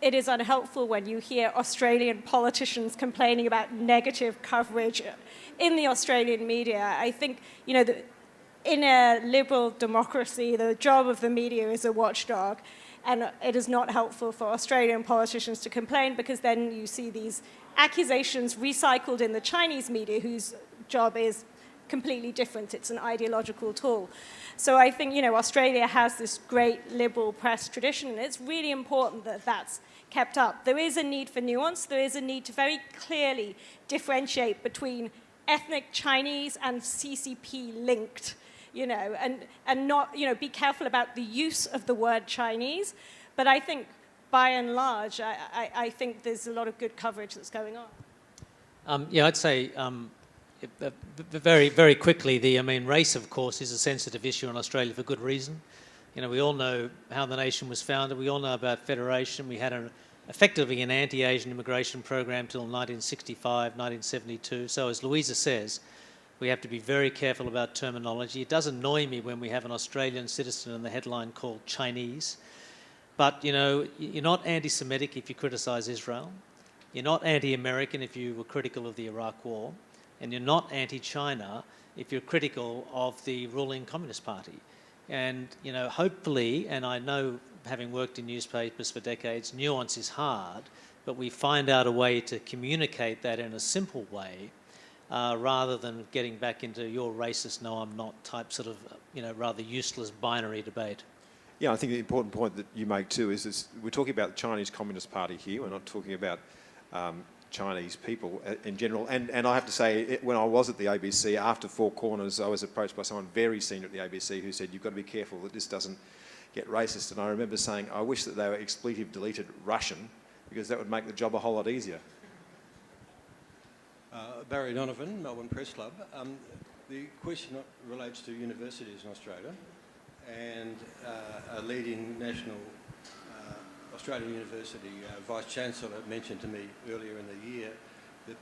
it is unhelpful when you hear Australian politicians complaining about negative coverage in the Australian media. I think, in a liberal democracy, the job of the media is a watchdog, and it is not helpful for Australian politicians to complain, because then you see these accusations recycled in the Chinese media, whose job is completely different. It's an ideological tool. So I think, Australia has this great liberal press tradition, and it's really important that that's kept up. There is a need for nuance. There is a need to very clearly differentiate between ethnic Chinese and CCP linked, and not, be careful about the use of the word Chinese. But I think, by and large, I think there's a lot of good coverage that's going on. I'd say very, very quickly, race, of course, is a sensitive issue in Australia for good reason. We all know how the nation was founded. We all know about federation. We had effectively an anti-Asian immigration program till 1965, 1972. So as Louisa says, we have to be very careful about terminology. It does annoy me when we have an Australian citizen in the headline called Chinese. But, you're not anti-Semitic if you criticise Israel. You're not anti-American if you were critical of the Iraq War. And you're not anti-China if you're critical of the ruling Communist Party. And, hopefully, and I know, having worked in newspapers for decades, nuance is hard, but we find out a way to communicate that in a simple way, rather than getting back into "you're racist, no, I'm not" type sort of, rather useless binary debate. Yeah, I think the important point that you make too is we're talking about the Chinese Communist Party here. We're not talking about Chinese people in general. And I have to say, when I was at the ABC, after Four Corners, I was approached by someone very senior at the ABC who said, "You've got to be careful that this doesn't get racist." And I remember saying, I wish that they were expletive deleted Russian, because that would make the job a whole lot easier. Barry Donovan, Melbourne Press Club. The question relates to universities in Australia, and a leading national Australian university Vice-Chancellor mentioned to me earlier in the year that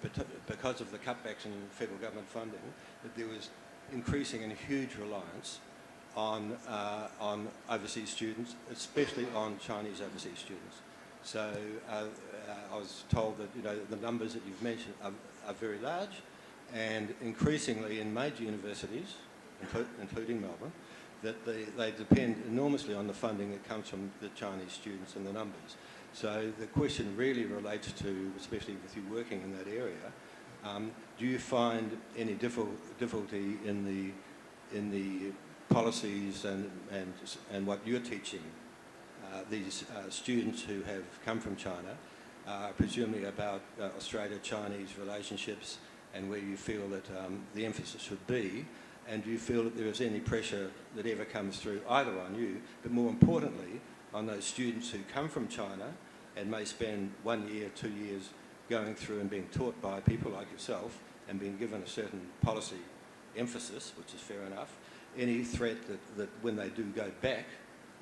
because of the cutbacks in federal government funding, that there was increasing and huge reliance on overseas students, especially on Chinese overseas students. So I was told that the numbers that you've mentioned are very large, and increasingly in major universities, including Melbourne, that they depend enormously on the funding that comes from the Chinese students and the numbers. So the question really relates to, especially with you working in that area, do you find any difficulty in the policies and what you're teaching these students who have come from China, presumably about Australia-Chinese relationships, and where you feel that the emphasis should be? And do you feel that there is any pressure that ever comes through either on you, but more importantly, on those students who come from China and may spend 1 year, 2 years going through and being taught by people like yourself and being given a certain policy emphasis, which is fair enough, any threat that when they do go back,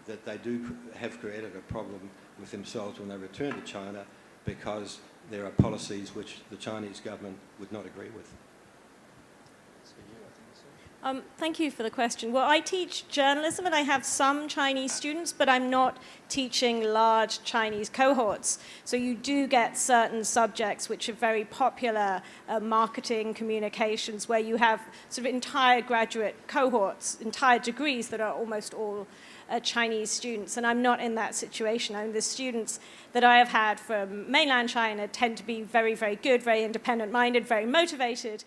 that they do have created a problem with themselves when they return to China because there are policies which the Chinese government would not agree with? Thank you for the question. Well, I teach journalism and I have some Chinese students, but I'm not teaching large Chinese cohorts. So you do get certain subjects which are very popular, marketing, communications, where you have sort of entire graduate cohorts, entire degrees that are almost all Chinese students. And I'm not in that situation. I mean, the students that I have had from mainland China tend to be very, very good, very independent-minded, very motivated,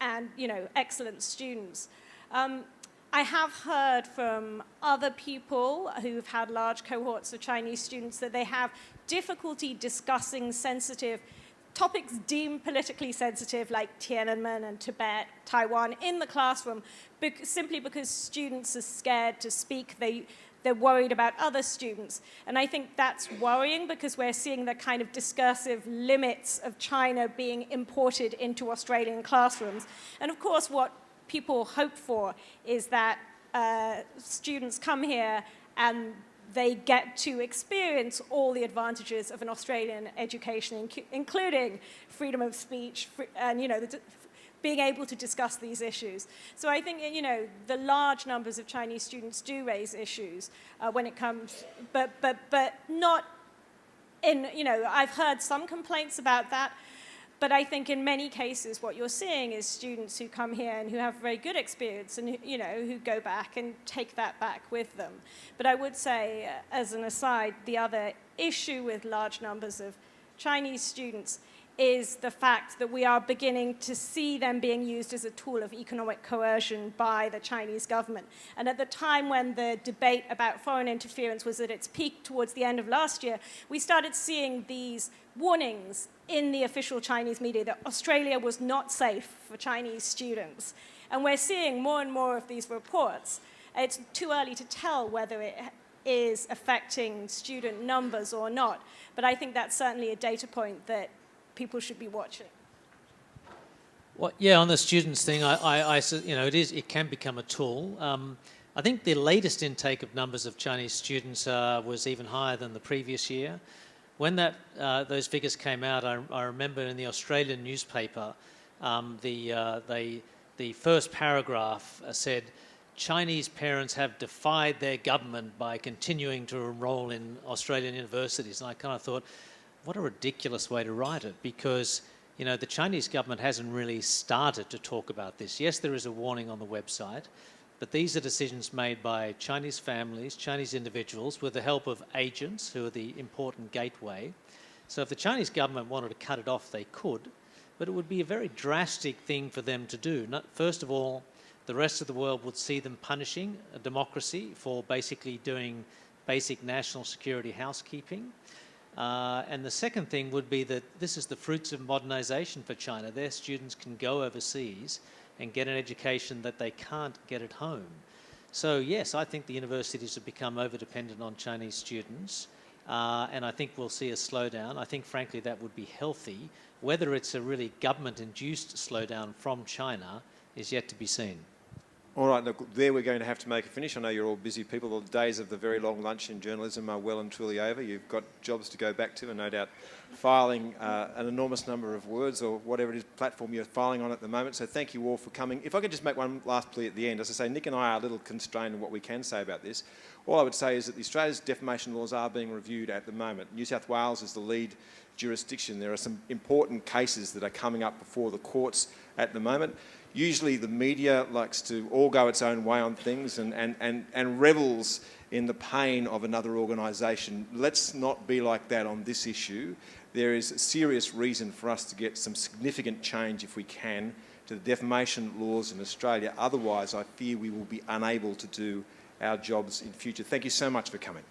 and, excellent students. I have heard from other people who've had large cohorts of Chinese students that they have difficulty discussing sensitive topics deemed politically sensitive, like Tiananmen and Tibet, Taiwan, in the classroom, simply because students are scared to speak. They're worried about other students. And I think that's worrying because we're seeing the kind of discursive limits of China being imported into Australian classrooms. And of course, what people hope for is that students come here and they get to experience all the advantages of an Australian education, including freedom of speech and, being able to discuss these issues. So I think, the large numbers of Chinese students do raise issues when it comes, but not in, I've heard some complaints about that, but I think in many cases what you're seeing is students who come here and who have very good experience and, who go back and take that back with them. But I would say, as an aside, the other issue with large numbers of Chinese students is the fact that we are beginning to see them being used as a tool of economic coercion by the Chinese government. And at the time when the debate about foreign interference was at its peak towards the end of last year, we started seeing these warnings in the official Chinese media that Australia was not safe for Chinese students. And we're seeing more and more of these reports. It's too early to tell whether it is affecting student numbers or not, but I think that's certainly a data point that people should be watching. Well, yeah, on the students thing, it can become a tool. I think the latest intake of numbers of Chinese students was even higher than the previous year. When those figures came out, I remember in the Australian newspaper, the first paragraph said, Chinese parents have defied their government by continuing to enrol in Australian universities. And I kind of thought, what a ridiculous way to write it, because the Chinese government hasn't really started to talk about this. Yes, there is a warning on the website, but these are decisions made by Chinese families, Chinese individuals, with the help of agents who are the important gateway. So if the Chinese government wanted to cut it off, they could, but it would be a very drastic thing for them to do. First of all, the rest of the world would see them punishing a democracy for basically doing basic national security housekeeping. And the second thing would be that this is the fruits of modernization for China. Their students can go overseas and get an education that they can't get at home. So yes, I think the universities have become over-dependent on Chinese students, and I think we'll see a slowdown. I think, frankly, that would be healthy. Whether it's a really government-induced slowdown from China is yet to be seen. All right, look, there we're going to have to make a finish. I know you're all busy people. The days of the very long lunch in journalism are well and truly over. You've got jobs to go back to and no doubt filing an enormous number of words or whatever it is platform you're filing on at the moment. So thank you all for coming. If I could just make one last plea at the end. As I say, Nick and I are a little constrained in what we can say about this. All I would say is that Australia's defamation laws are being reviewed at the moment. New South Wales is the lead jurisdiction. There are some important cases that are coming up before the courts at the moment. Usually the media likes to all go its own way on things and revels in the pain of another organisation. Let's not be like that on this issue. There is a serious reason for us to get some significant change, if we can, to the defamation laws in Australia. Otherwise, I fear we will be unable to do our jobs in future. Thank you so much for coming.